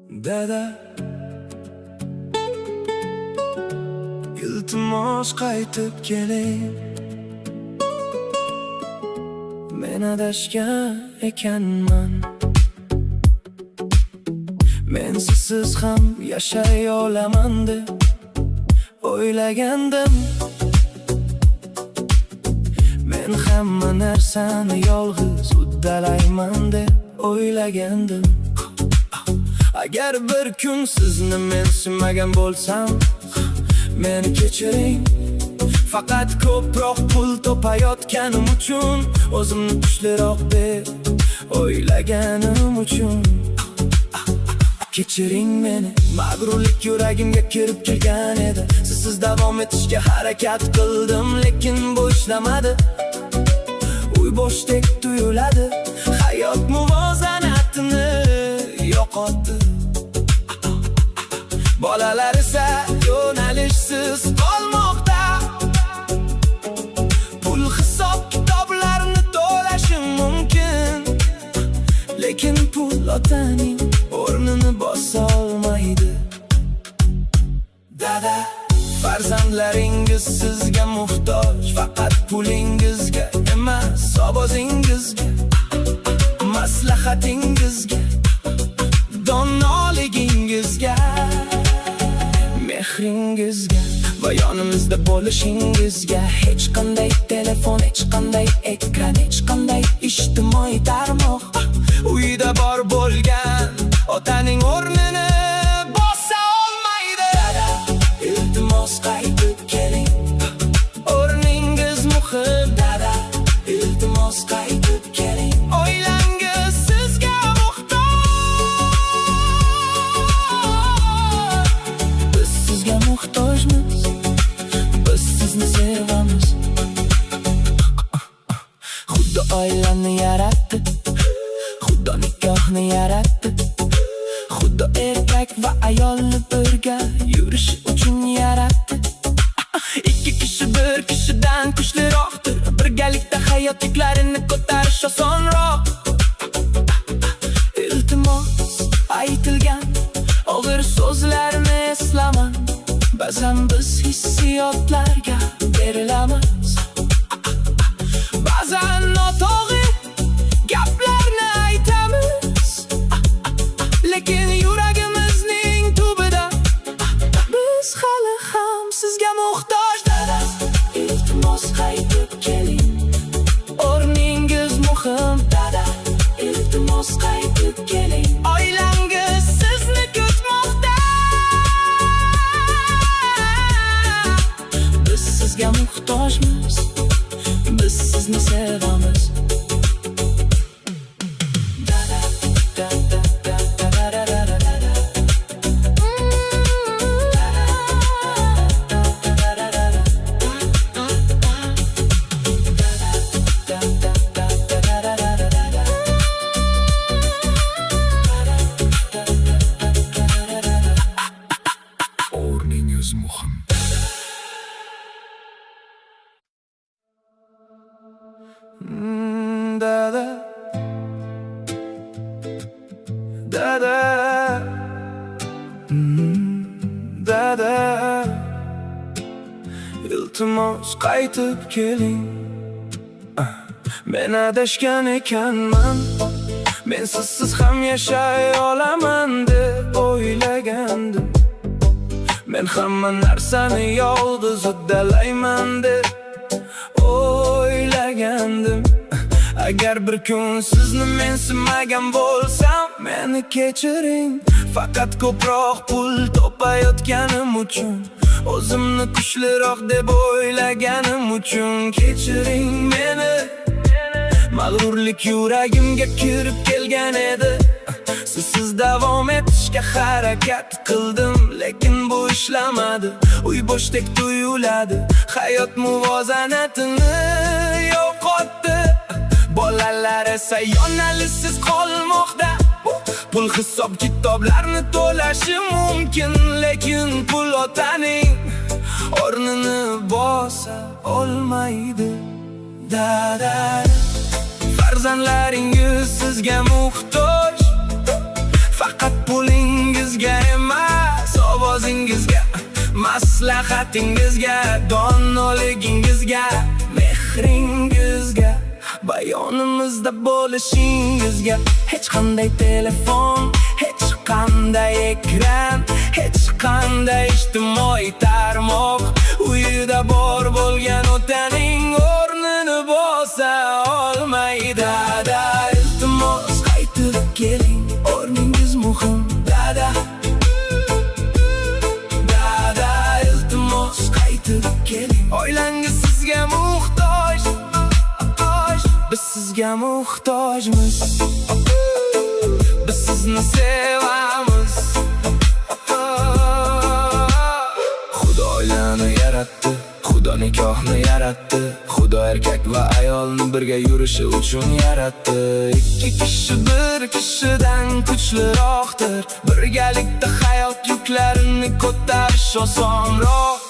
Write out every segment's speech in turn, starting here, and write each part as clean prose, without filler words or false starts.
Dada, iltimos qaytib keling. Men adashgan ekanman. Men siz ham yashay olaman deb o'ylagandim. Men hamma narsani yolg'iz uddalayman deb o'ylagandim. Agar bir kun sizni mensimagan bo'lsam, meni kechiring. Faqat ko'proq pul topayotganim uchun, o'zimni kuchliroq deb o'ylaganim uchun. Kechiring meni, mag'rurlik yuragimga kirib kelgan edi. Sizsiz davom etishga harakat qildim, lekin bu ishlamadi. Uy bo'shdek tuyuladi, hayot muvozanatini yo'qotdi. Bolalar esa yo'nalishsiz qolmoqda. Pul hisob kitoblarini to'lashim mumkin, lekin pul otaning o'rnini bosa olmaydi. Dada, farzandlaringiz sizga muhtoj, faqat pulingizga emas, ovozingizga, maslahatingizga, donoligingizga, mehringizga va yonimizda bo'lishingizga. Hech qanday telefon, hech qanday ekran, hech qanday ijtimoiy tarmoq uyda bor bo'lgan otaning o'rnini bosa olmaydi. Dada, iltimos qaytib keling. O'rningiz muhim. Dada, iltimos qaytib keling. Oilangiz sizga muhtoj. Biz sizga muhtojmiz. Biz sizni sevamiz. Xudo oilani yaratdi, Xudo nikohni yaratdi. Xudo erkak va ayolni birga yurish uchun yaratdi. Ikki kishi bir kishidan kuchliroqdir. Birgalikda hayot yuklarini ko'tarish osonroq. Iltimos aytilgan og'ir so'zlarni eslaman. Ba'zan biz hissiyotlarga berilamiz. Ba'zan noto'g'ri gaplarni aytamiz, lekin yuragimizning tubida biz hali ham sizga muhtoj. Dada, iltimos qaytib keling. O'rningiz muhim. Dada, iltimos qaytib keling. Oilangiz sizni kutmoqda. Biz sizga muhtojmiz. Biz sizni sevamiz. O'rningiz muhim. Dada, dada, dada, iltimos qaytib keling. Men adashgan ekanman. Men sizsiz ham yashay olaman deb o'ylagandim. Men hamma narsani yolg'iz uddalayman deb o'ylagandim. Agar bir kun sizni mensimagan bo'lsam, meni kechiring. Faqat ko'proq pul topayotganim uchun, o'zimni kuchliroq deb o'ylaganim uchun. Kechiring meni, mag'rurlik yuragimga kirib kelgan edi. Sizsiz davom etishga harakat qildim, lekin bu ishlamadi. Uy bo'shdek tuyuladi, hayot muvozanatini yo'qotdi. Bolalar esa yo'nalishsiz qolmoqda. Pul hisob kitoblarni to'lashi mumkin, lekin pul otaning o'rnini bosa olmaydi. Dada, farzandlaringiz sizga muhtoj, faqat pulingiz Maslahatingizga, donoligingizga, mehringizga, bayonimizda bo'lishingizga. Hech qanday telefon, hech qanday ekran, hech qanday ijtimoiy tarmoq uyida bor bo'lgan otaning o'rnini bosa olmaydi. Dada, iltimos qaytib keling, o'rningiz muhim. Dada, dada, iltimos qaytib keling, oilangiz sizga muhtoj. Biz sizga muhtojmiz, biz sizni sevamiz. Xudo oilani yaratdi, Xudo nikohni yaratdi, Xudo erkak va ayolni birga yurishi uchun yaratdi. Ikki kishi bir kishidan kuchliroqdir, birgalikda hayot yuklarini ko'tarish osonroq.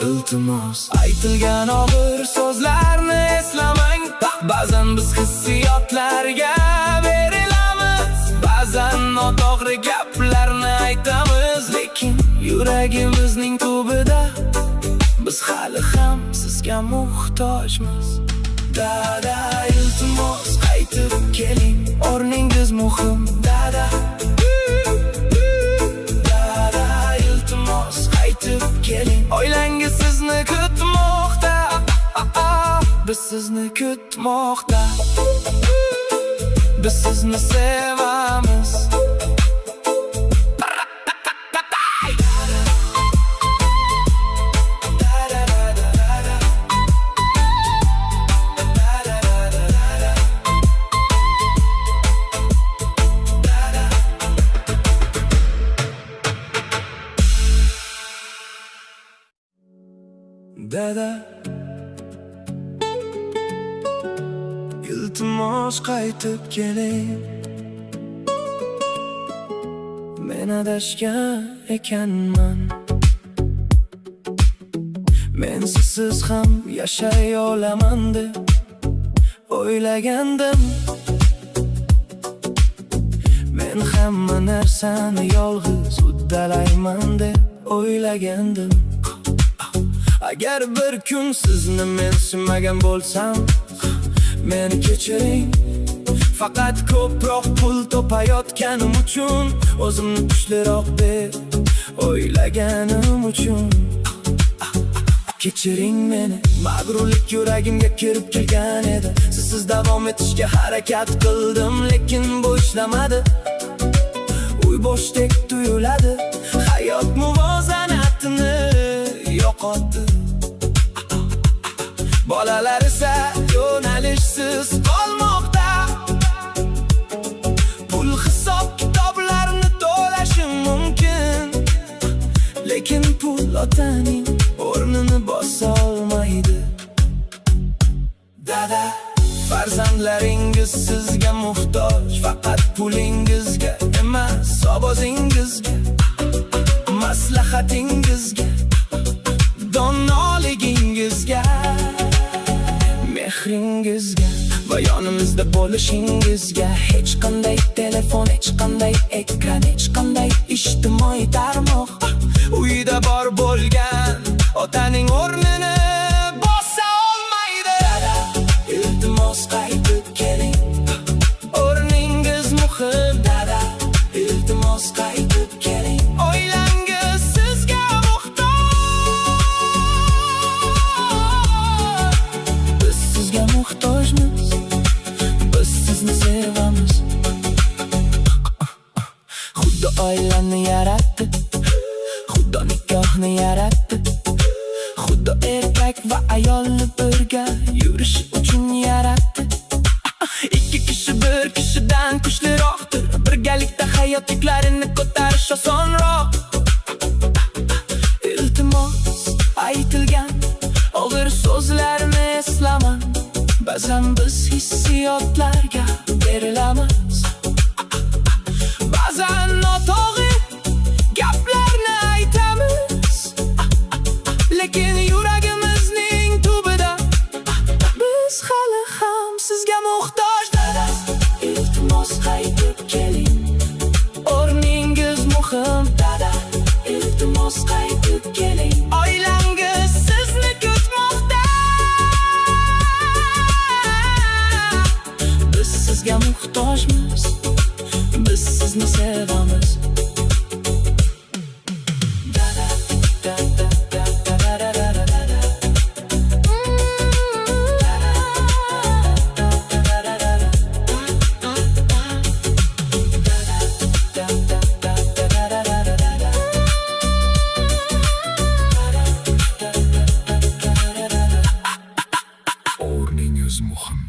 Iltimos, aytilgan og'ir so'zlarni eslamang. Ba'zan biz hissiyotlarga berilamiz, ba'zan noto'g'ri gaplarni aytamiz, lekin yuragimizning tubida biz hali ham sizga muhtojmiz. Dada, iltimos qaytib keling, o'rningiz muhim. Dada, dada, iltimos qaytib keling, oilangiz sizni kutmoqda. Biz sizni kutmoqda, biz sizni sevamiz. Dada, iltimos qaytib keling, men adashgan ekanman. Men siz ham yashay olaman deb o'ylagandim. Men hamma narsani yolg'iz uddalayman deb o'ylagandim. Agar bir kun sizni men sevmagan bo'lsam, meni kechiring. Faqat ko'proq pul topayotganim uchun, o'zimni kuchliroq deb o'ylaganim uchun. Kechiring meni, mag'rurlik yuragimga kirib kelgan edi. Sizsiz davom etishga harakat qildim, lekin bu ishlamadi. Uy bo'shdek tuyuladi, hayot muvozanatini yo'qotdi. Bolalar esa yo'nalishsiz qolmoqda. Pul hisob kitoblarni to'lashim mumkin, lekin pul otaning o'rnini bosa olmaydi. Dada, farzandlaringiz sizga muhtoj, faqat pulingizga emas, ovozingizga, maslahatingizga, donoligingizga, mehringizga va yonimizda bo'lishingizga. Hech qanday telefon, hech qanday ekran, hech qanday ijtimoiy tarmoq uyida bor bo'lgan otaning o'rnini bosa olmaydi. Dada, iltimos qaytib keling, o'rningiz muhim. Dada, iltimos qaytib keling, oilangiz sizga biz sizga muhtojmiz, biz sizni sevamiz. Xudo oilani yaratdi, Xudo nikohni yaratdi, Xudo erkak va ayolni birga yurish uchun yaratdi. Ikki kishi bir kishidan kuchliroqdir, birgalikda hayot yuklarini ko'tarish osonroq. Iltimos, aytilgan og'ir so'zlarni eslamang. Ba'zan biz hissiyotlarga berilamiz, ba'zan noto'g'ri gaplarni aytamiz, lekin yuragimizning tubida biz hali ham sizga muhtoj. Dada, iltimos qaytib keling, o'rningiz muhim. Dada, iltimos qaytib qaytib keling. Oilangiz sizni kutmoqda. Biz sizga muhtojmiz, biz sizni sevamiz. O'rningiz muhim.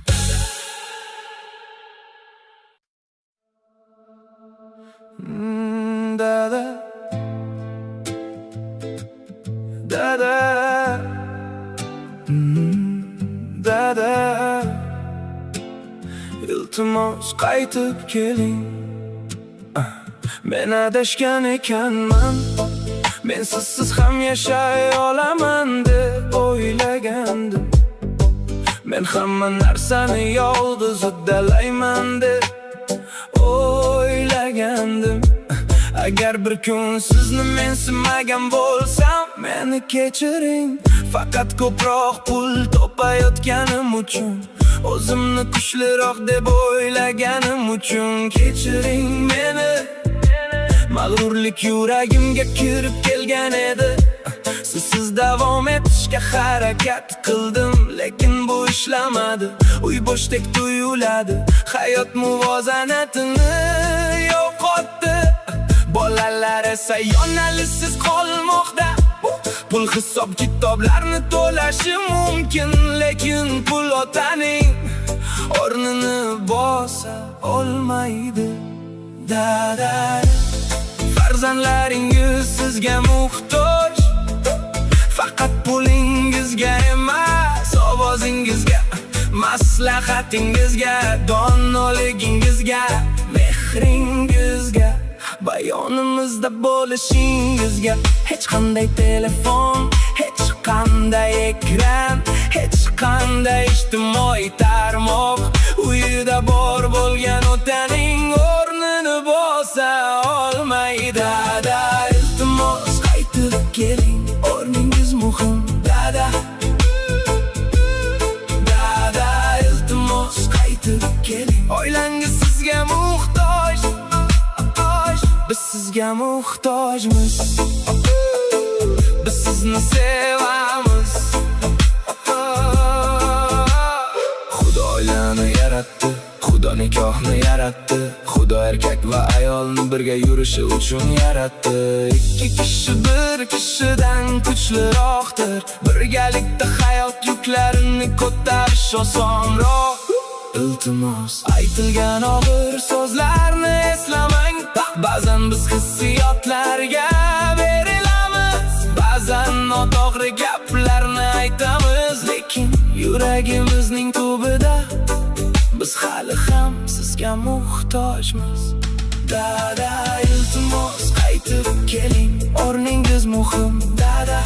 Dada, dada, dada, iltimos qaytib keling. Men adashgan ekanman, men sizsiz ham yashay olaman deb o'ylagandim. Men hamma narsani yolg'iz uddalayman deb o'ylagandim. Agar bir kun sizni mensimagan bo'lsam, meni kechiring. Faqat ko'proq pul topayotganim uchun, o'zimni kuchliroq deb o'ylaganim uchun kechiring meni. Mag'rurlik yuragimga kirib kelgan edi. Sizsiz davom etishga harakat qildim, lekin bu ishlamadi. Uy bo'shdek tuyuladi, hayot muvozanatini yo'qotdi. Bolalar esa yonalisiz qolmoqda. Pul hisob kitoblarni to'lashi mumkin, lekin pul otaning o'rnini bosa olmaydi. Dada, farzandlaringiz sizga muhtoj. Faqat pulingizga emas, ovozingizga, maslahatingizga, donoligingizga, mehringizga, bayonimizda bo'lishingizga. Hech qanday telefon, hech qanday ekran, hech qanday ijtimoiy tarmoq uyida bor bo'lgan otaning o'rnini bosa olmaydi. Dada, iltimos qaytib keling, o'rningiz muhim. Dada, dada, iltimos qaytib keling. Oilangiz sizga muhtoj, biz sizga muhtojmiz. Biz sizni sevamiz. Xudo oilani yaratdi, Xudo nikohni yaratdi. Xudo erkak va ayolni birga yurishi uchun yaratdi. Ikki kishi bir kishidan kuchliroqdir. Birgalikda hayot yuklarini ko'tarish osonroq. Iltimos, aytilgan og'ir so'zlarni eslamang. Ba'zan biz hissiyotlarga berilamiz, ba'zan noto'g'ri gaplarni aytamiz, lekin yuragimizning tubida biz hali ham sizga muhtojmiz. Dada, iltimos qaytib keling, o'rningiz muhim. Dada,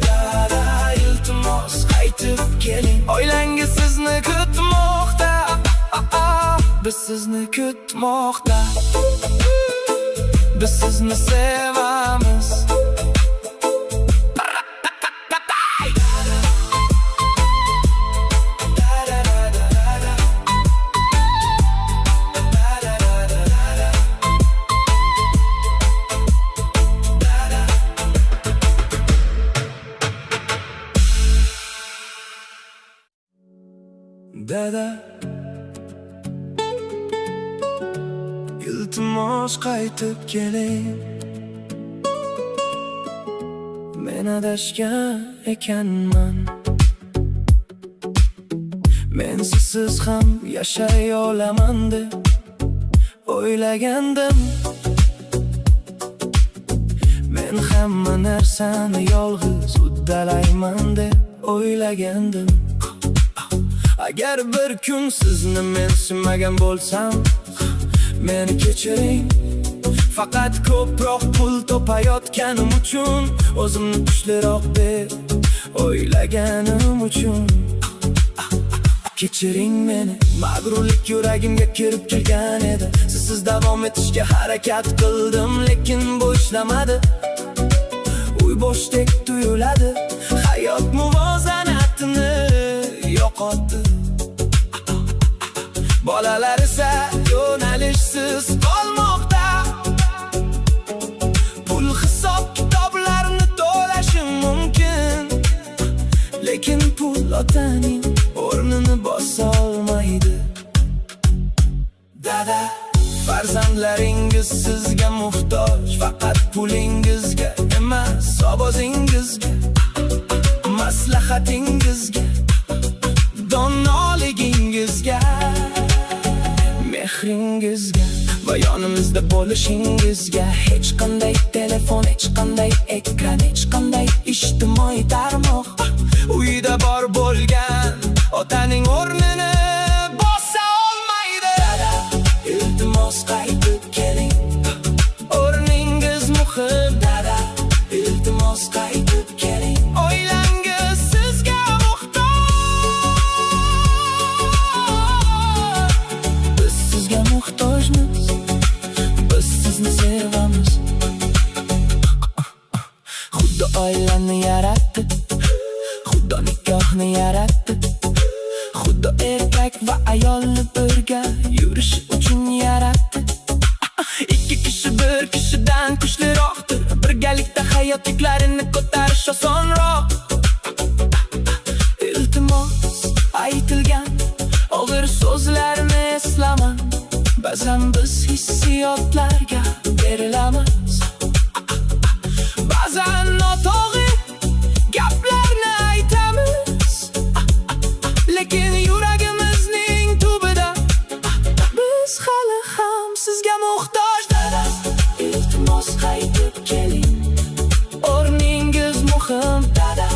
dada, iltimos qaytib keling. Oilangiz sizni kutmoqda, biz sizni kutmoqda. Biz sizni sevamiz. Dada, iltimos qaytib keling. Men adashgan ekanman, men sizsiz ham yashay olaman deb o'ylagandim. Men hamma narsani yolg'iz uddalayman deb o'ylagandim. Agar bir kun sizni mensimagan bo'lsam, meni kechiring. Faqat ko'proq pul topayotganim uchun, o'zimni kuchliroq deb o'ylaganim uchun Kechiring meni, mag'rurlik yuragimga kirib kelgan edi. Sizsiz davom etishga harakat qildim, lekin bu ishlamadi. Uy bo'shdek tuyuladi, hayot muvozanatini yo'qotdi. Bolalar esa yo'nalishsiz qolmoqda. Pul hisob kitoblarni to'lashim mumkin, lekin pul otaning o'rnini bosa olmaydi. Dada, farzandlaringiz sizga muhtoj, faqat pulingizga emas, ovozingizga, maslahatingizga, donoligingizga, mehringizga va yonimizda bo'lishingizga. Hech qanday telefon, hech qanday ekran, hech qanday ijtimoiy tarmoq uyda bor bo'lgan otaning o'rnini bosa olmaydi. Dada, iltimos qaytib keling, o'rningiz muhim. Dada, iltimos qaytib keling, oilangiz sizga muhtoj. Biz sizga muhtojmiz, biz sizni sevamiz. Xudo oilani yaratdi, Xudo nikohni yaratdi, Xudo erkak va ayolni birga yurish uchun yaratdi. Ikki kishi bir kishidan kuchliroqdir, birgalikda hayot yuklarini ko'tarish osonroq. Iltimos aytilgan og'ir so'zlarni eslaman, ba'zan biz hissiyotlarga berilamiz. Ba'zan noto'g'ri gaplarni aytamiz, lekin yuragimizning tubida biz hali ham sizga muhtoj. Dada, iltimos qaytib keling, o'rningiz muhim. Dada,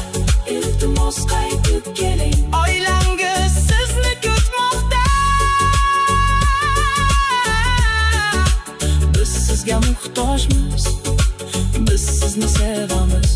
iltimos qaytib keling, oilangiz sizni kutmoqda. Biz sizga muhtojmiz, biz sizni sevamiz.